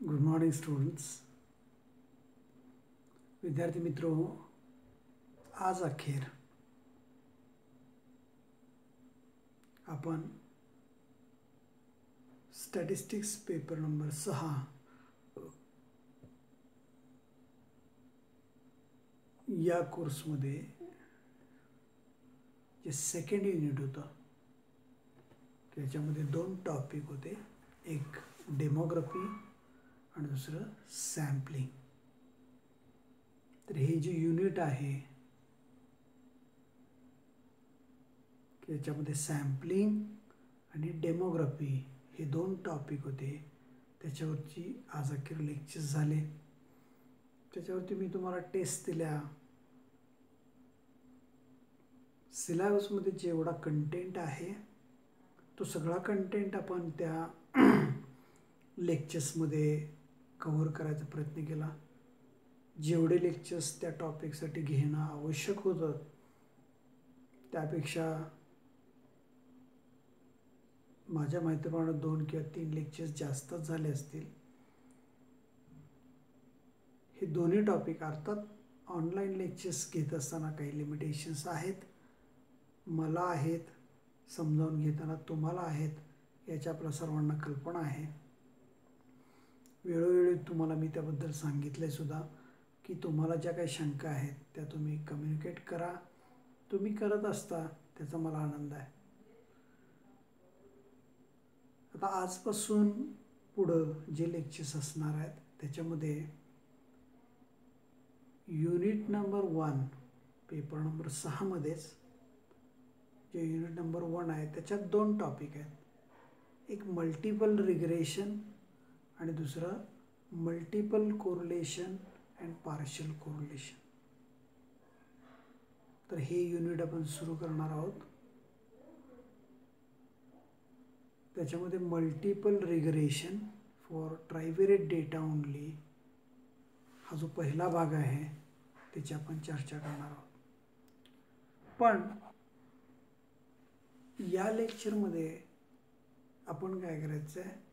Good morning students. विद्यार्थी मित्रों, आज अखेर आपण स्टॅटिस्टिक्स पेपर नंबर 6 या कोर्समध्ये जे सेकंड युनिट होतं त्याच्यामध्ये दोन टॉपिक होते, एक डेमोग्राफी आणि दुसरं सॅम्पलिंग. तर हे जे युनिट आहे त्याच्यामध्ये सॅम्पलिंग आणि डेमोग्राफी हे दोन टॉपिक होते. त्याच्यावरची आज अखेर लेक्चर्स झाले. त्याच्यावरती मी तुम्हाला टेस्ट दिल्या. सिलेबसमध्ये जेवढा कंटेंट आहे तो सगळा कंटेंट आपण त्या लेक्चर्समध्ये कव्हर करायचा प्रयत्न केला. जेवढे लेक्चर्स त्या टॉपिकसाठी घेणं आवश्यक होतं त्यापेक्षा माझ्या माहितीप्रमाणे 2 किंवा 3 लेक्चर्स जास्तच झाले असतील. हे दोन्ही टॉपिक अर्थात ऑनलाईन लेक्चर्स घेत असताना काही लिमिटेशन्स आहेत, मला आहेत, समजावून घेताना तुम्हाला आहेत, याच्या आपल्या सर्वांना कल्पना आहे. वेळोवेळी तुम्हाला मी त्याबद्दल सांगितले सुद्धा की तुम्हाला ज्या काही शंका आहेत त्या तुम्ही कम्युनिकेट करा. तुम्ही करत असता त्याचा मला आनंद आहे. आता आजपासून पुढं जे लेक्चर्स असणार आहेत त्याच्यामध्ये युनिट नंबर 1 पेपर नंबर 6 मध्येच जे युनिट नंबर 1 आहे त्याच्यात दोन टॉपिक आहेत, एक मल्टिपल रिग्रेशन आणि दुसरं multiple correlation and partial correlation. तर हे युनिट आपण सुरू करणार आहोत. त्याच्यामध्ये multiple regression for trivariate data only हा जो पहिला भाग आहे त्याची आपण चर्चा करणार आहोत. पण या लेक्चरमध्ये आपण काय करायचं आहे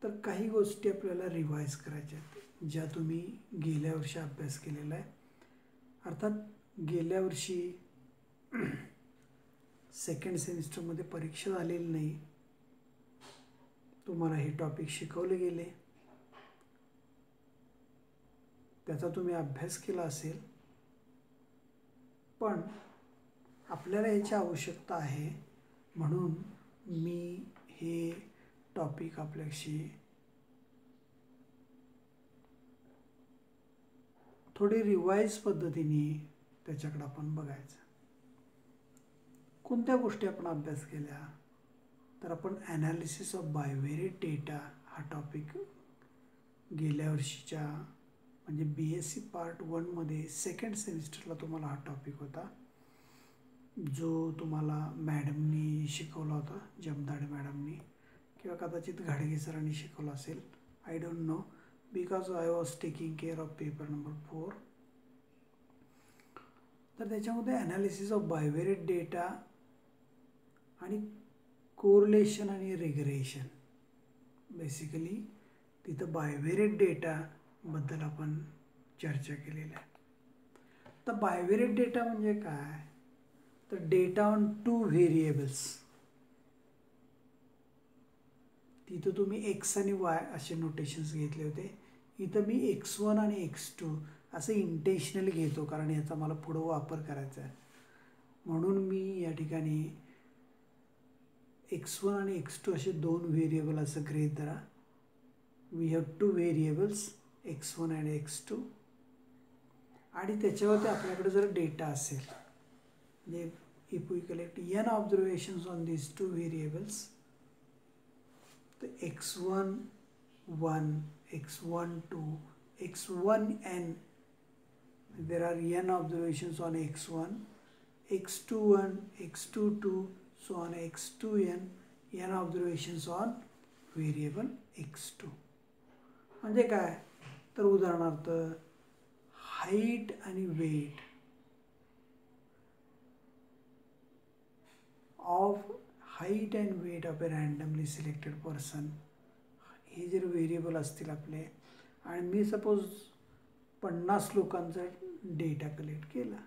तर काही गोष्टी आपल्याला रिवाइज करायच्या आहेत ज्या तुम्ही गेल्या वर्षी अभ्यास केलेला आहे. अर्थात गेल्या वर्षी सेकंड सेमिस्टरमध्ये परीक्षा झालेली नाही, तुम्हाला हे टॉपिक शिकवले गेले, त्याचा तुम्ही अभ्यास केला असेल. पण आपल्याला याची आवश्यकता आहे म्हणून मी हे टॉपिक आपल्याशी थोडी रिवाइज पद्धतीने त्याच्याकडे आपण बघायचं. कोणत्या गोष्टी आपण अभ्यास केल्या तर आपण ॲनालिसिस ऑफ बायव्हेरिएट डेटा हा टॉपिक गेल्या वर्षीच्या म्हणजे BSc पार्ट 1 मध्ये सेकंड सेमिस्टरला तुम्हाला हा टॉपिक होता, जो तुम्हाला मॅडमनी शिकवला होता, जमदाडे मॅडमनी किंवा कदाचित घाडगे सरांनी शिकवला असेल, I don't know, because I was taking care of paper number 4. तर त्याच्यामध्ये ॲनालिसिस ऑफ बायव्हेरिएट डेटा आणि कोरिलेशन आणि रिग्रेशन, बेसिकली तिथं बायव्हेरिएट डेटाबद्दल आपण चर्चा केलेली आहे. तर बायव्हेरिएट डेटा म्हणजे काय तर डेटा ऑन 2 व्हेरिएबल्स. तिथं तुम्ही एक्स आणि वाय असे नोटेशन्स घेतले होते, इथं मी x1 आणि x2 असं इंटेन्शनली घेतो कारण याचा मला पुढं वापर करायचा आहे. म्हणून मी या ठिकाणी x1 आणि x2 असे 2 व्हेरिएबल असं गृहीत धरा. वी हॅव 2 व्हेरिएबल्स x1 आणि x2 आणि त्याच्यावरती आपल्याकडे जर डेटा असेल म्हणजे if we collect n observations on these 2 variables, the x1 1, x1 2, x1n, there are n observations on x1, x21, x22, so on x2n, n observations on variable x2. म्हणजे काय तर उदाहरणार्थ हाईट आणि weight of height and weight of a randomly selected person, हे जर variable असतील आपले आणि मी सपोज 50 लोकांचा डेटा कलेक्ट केला,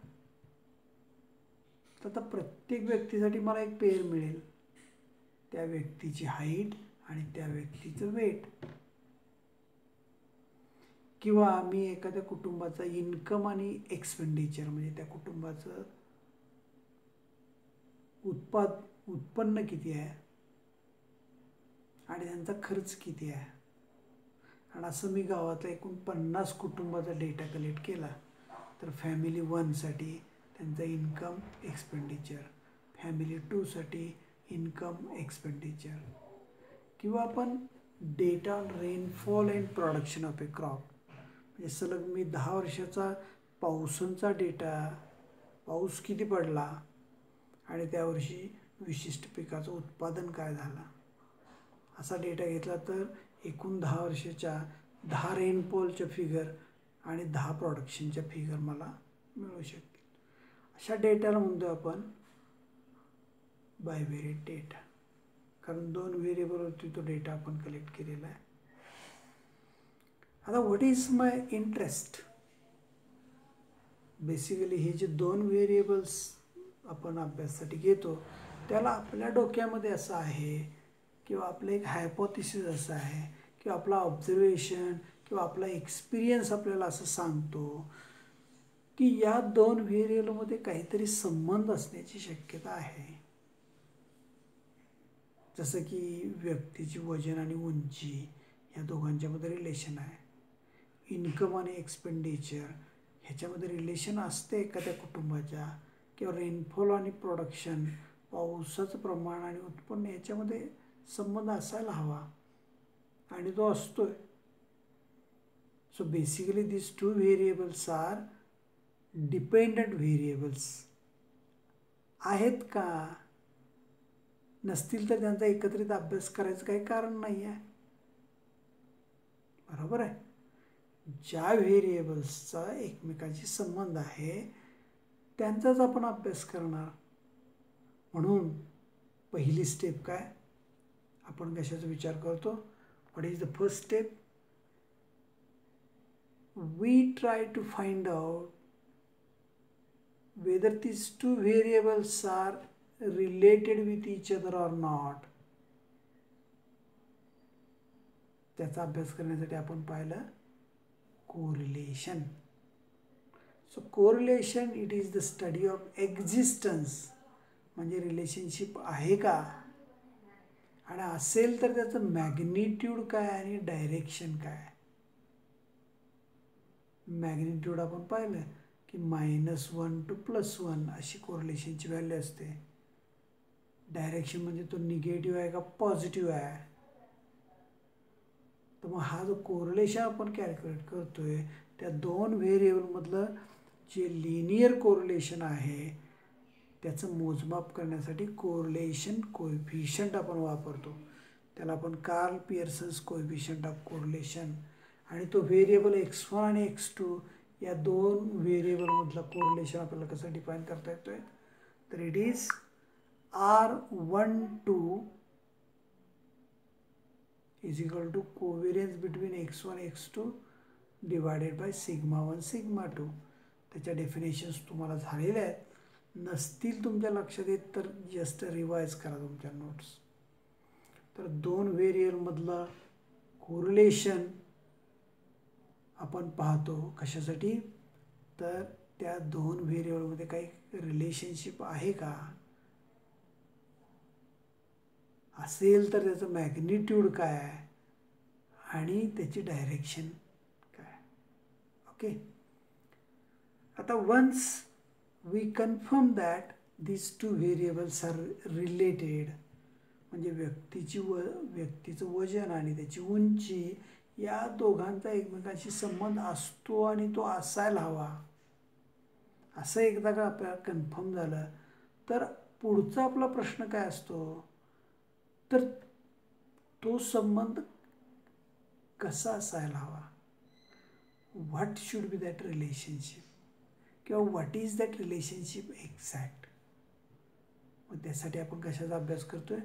तर आता प्रत्येक व्यक्तीसाठी मला एक पेअर मिळेल, त्या व्यक्तीची हाईट आणि त्या व्यक्तीचं वेट. किंवा मी एखाद्या कुटुंबाचा इन्कम आणि एक्सपेंडिचर म्हणजे त्या कुटुंबाचं उत्पन्न किती आहे आणि त्यांचा खर्च किती आहे, आणि असं मी गावातला एकूण 50 कुटुंबाचा डेटा कलेक्ट केला, तर फॅमिली 1साठी त्यांचा इन्कम एक्सपेंडिचर, फॅमिली 2साठी इन्कम एक्सपेंडिचर. किंवा आपण data on rainfall and production of a crop, म्हणजे सलग मी 10 वर्षाचा पावसांचा डेटा, पाऊस किती पडला आणि त्या वर्षी विशिष्ट पिकाचं उत्पादन काय झालं, असा डेटा घेतला तर एकूण 10 वर्षाच्या 10 रेनफॉलच्या फिगर आणि 10 प्रोडक्शनच्या फिगर मला मिळू शकतील. अशा डेटाला म्हणतो आपण बायव्हेरिएट डेटा, कारण 2 व्हेरिएबलवरती तो डेटा आपण कलेक्ट केलेला आहे. आता what is my interest? Basically हे जे 2 व्हेरिएबल्स आपण अभ्यासासाठी घेतो त्याला आपल्या डोक्यामध्ये असं आहे किंवा आपलं एक हायपोथिसिस असं आहे किंवा आपला ऑब्झर्वेशन किंवा आपला एक्सपिरियन्स आपल्याला असं सांगतो की या 2 व्हेरिएबलमध्ये काहीतरी संबंध असण्याची शक्यता आहे. जसं की व्यक्तीची वजन आणि उंची या दोघांच्यामध्ये रिलेशन आहे, इन्कम आणि एक्सपेंडिचर ह्याच्यामध्ये रिलेशन असते एखाद्या कुटुंबाच्या, किंवा रेनफॉल आणि प्रोडक्शन पावसाचं प्रमाण आणि उत्पन्न याच्यामध्ये संबंध असायला हवा आणि तो असतोय. सो बेसिकली दिस 2 व्हेरिएबल्स आर डिपेंडंट व्हेरिएबल्स. आहेत का? नसतील तर त्यांचा एकत्रित अभ्यास करायचं काही कारण नाही आहे. बरोबर आहे. ज्या व्हेरिएबल्सचा एकमेकांशी संबंध आहे त्यांचाच आपण अभ्यास करणार. म्हणून पहिली स्टेप काय, आपण कशाचा विचार करतो? What is the first step? We try to find out whether these 2 variables are related with each other or not. त्याचा अभ्यास करण्यासाठी आपण पाहिलं correlation. So correlation it is the study of existence, म्हणजे रिलेशनशिप आहे का, आणि असेल तर त्याचं मॅग्निट्यूड काय आणि डायरेक्शन काय. मॅग्निट्यूड आपण पाहिलं की -1 to +1 अशी कोरिलेशनची व्हॅल्यू असते. डायरेक्शन म्हणजे तो निगेटिव्ह आहे का पॉझिटिव्ह आहे. तर मग हा जो कोरिलेशन आपण कॅल्क्युलेट करतोय त्या 2 व्हेरिएबलमधलं जे लिनियर कोरिलेशन आहे त्याचं मोजमाप करण्यासाठी कोरिलेशन कोएफिशियंट आपण वापरतो. त्याला आपण Karl Pearson's coefficient of correlation, आणि तो व्हेरिएबल x1 आणि x2 या 2 व्हेरिएबलमधला कोरिलेशन आपल्याला कसं डिफाईन करता येतोय, तर it is R12 is equal to covariance between x1 x2 divided by σ1 σ2. त्याच्या डेफिनेशन्स तुम्हाला झालेल्या आहेत. नसतील तुमच्या लक्षात येत तर जस्ट रिवाइज करा तुमच्या नोट्स. तर 2 व्हेरिएबलमधलं कोरिलेशन आपण पाहतो कशासाठी, तर त्या 2 व्हेरिएबलमध्ये काही रिलेशनशिप आहे का, असेल तर त्याचं मॅग्निट्यूड काय आहे आणि त्याची डायरेक्शन काय. ओके. आता once we confirm that these 2 variables are related, म्हणजे व्यक्तीचं वजन आणि त्याची उंची या दोघांचा एकमेकांशी संबंध असतो आणि तो असायला हवा, असं एकदा का आपल्याला कन्फर्म झालं तर पुढचा आपला प्रश्न काय असतो, तर तो संबंध कसा असायला हवा. What should be that relationship, किंवा what is that relationship exact. मग त्यासाठी आपण कशाचा अभ्यास करतोय,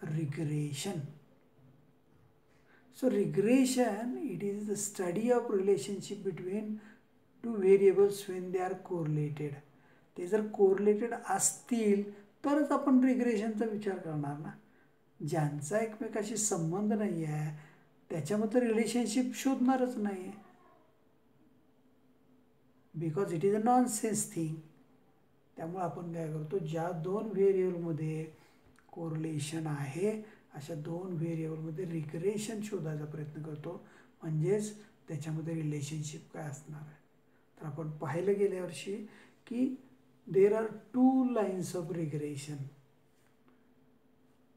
regression. So regression, it is the study of relationship between two variables when they are correlated. ते जर कोरिलेटेड असतील तरच आपण रिग्रेशनचा विचार करणार ना. ज्यांचा एकमेकाशी संबंध नाही आहे त्याच्यामध्ये रिलेशनशिप शोधणारच नाही, because it is a nonsense thing. त्यामुळे आपण काय करतो, ज्या दोन व्हेरिएबलमध्ये कोरिलेशन आहे अशा दोन व्हेरिएबलमध्ये रिग्रेशन शोधायचा प्रयत्न करतो, म्हणजेच त्याच्यामध्ये रिलेशनशिप काय असणार आहे. तर आपण पाहिलं गेल्या वर्षी की there are two lines of regression,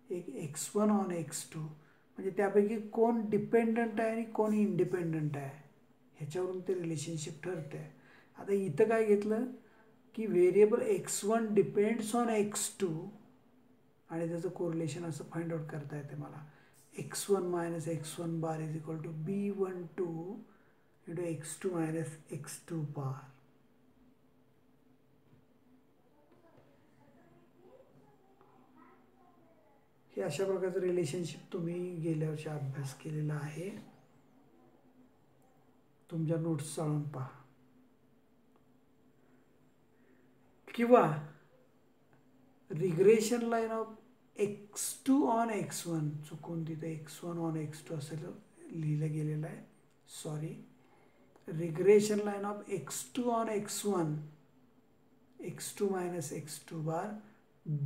एक x1 ऑन x2, म्हणजे त्यापैकी कोण डिपेंडंट आहे आणि कोण इंडिपेंडंट आहे ह्याच्यावरून ते रिलेशनशिप ठरते. आता इथं काय घेतलं की variable x1 depends on x2 आणि त्याचं कोरिलेशन असं फाइंड आउट करता येते मला. x1 minus x1 bar is equal to b12 into x2 minus x2 bar. हे अशा प्रकारचं रिलेशनशिप तुम्ही गेल्या वर्षी अभ्यास केलेला आहे, तुमच्या नोट्स चाळून पहा. किंवा regression line of x2 on x1, चुकून तिथे x1 ऑन x2 असं लिहिलं गेलेलं आहे, sorry. Regression line of x2 on x1, x2 minus x2 bar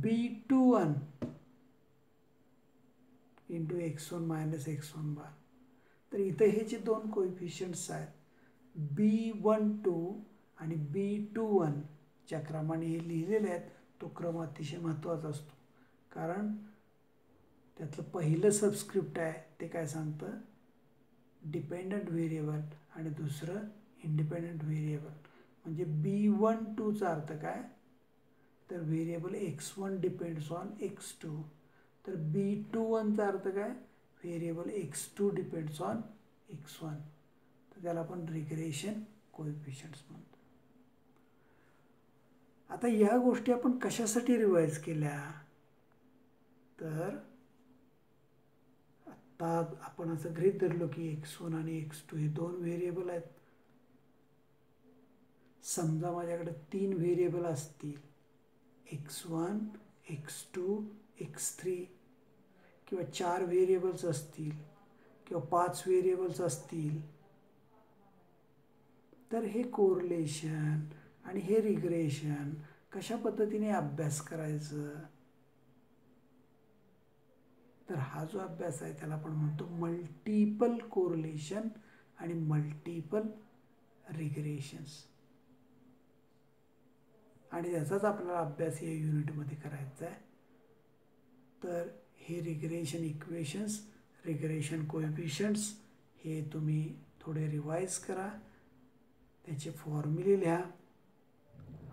b21 into x1 minus x1 बार. तर इथं हे जे दोन कोएफिशियंट्स आहेत b12 आणि b21 ज्या क्रमाने हे लिहिलेले आहेत तो क्रम अतिशय महत्त्वाचा असतो, कारण त्यातलं पहिलं सबस्क्रिप्ट आहे ते काय सांगतं, डिपेंडंट व्हेरिएबल आणि दुसरं इंडिपेंडंट व्हेरिएबल. म्हणजे b12चा अर्थ काय, तर variable x1 depends on x2, तर b21चा अर्थ काय, variable x2 depends on x1. तर त्याला आपण रिग्रेशन कोएफिशियंट्स म्हणतो. आता या गोष्टी आपण कशासाठी रिवाइज केल्या, तर आता आपण असं गृहीत धरलो की x1 आणि x2 हे दोन व्हेरिएबल आहेत. समजा माझ्याकडे तीन व्हेरिएबल असतील, x1 x2 x3, किंवा 4 व्हेरिएबल्स असतील किंवा 5 व्हेरिएबल्स असतील, तर हे कोरिलेशन आणि हे रिग्रेशन कशा पद्धतीने अभ्यास करायचं, तर हा जो अभ्यास आहे त्याला आपण म्हणतो मल्टिपल कोरिलेशन आणि मल्टिपल रिग्रेशन्स. आणि त्याचाच आपल्याला अभ्यास या युनिटमध्ये करायचा आहे. तर हे रिग्रेशन इक्वेशन्स, रिग्रेशन कोएफिशियंट्स हे तुम्ही थोडे रिवाइज करा, त्याचे फॉर्म्युले लिहा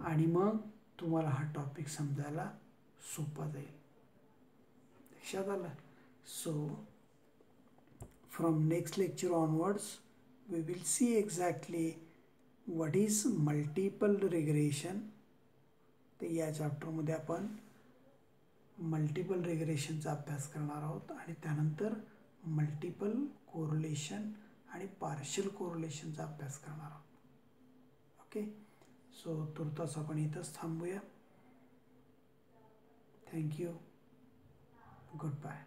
आणि मग तुम्हाला हा टॉपिक समजायला सोपा जाईल. लक्षात आलं. So from next lecture onwards we will see exactly what is multiple regression. तर या चॅप्टरमध्ये आपण मल्टिपल रिग्रेशनचा अभ्यास करणार आहोत आणि त्यानंतर मल्टिपल कोरिलेशन आणि पार्शियल कोरिलेशनचा अभ्यास करणार आहोत. ओके, सो तुर्तास आपण इथंच थांबूया. Thank you, good bye.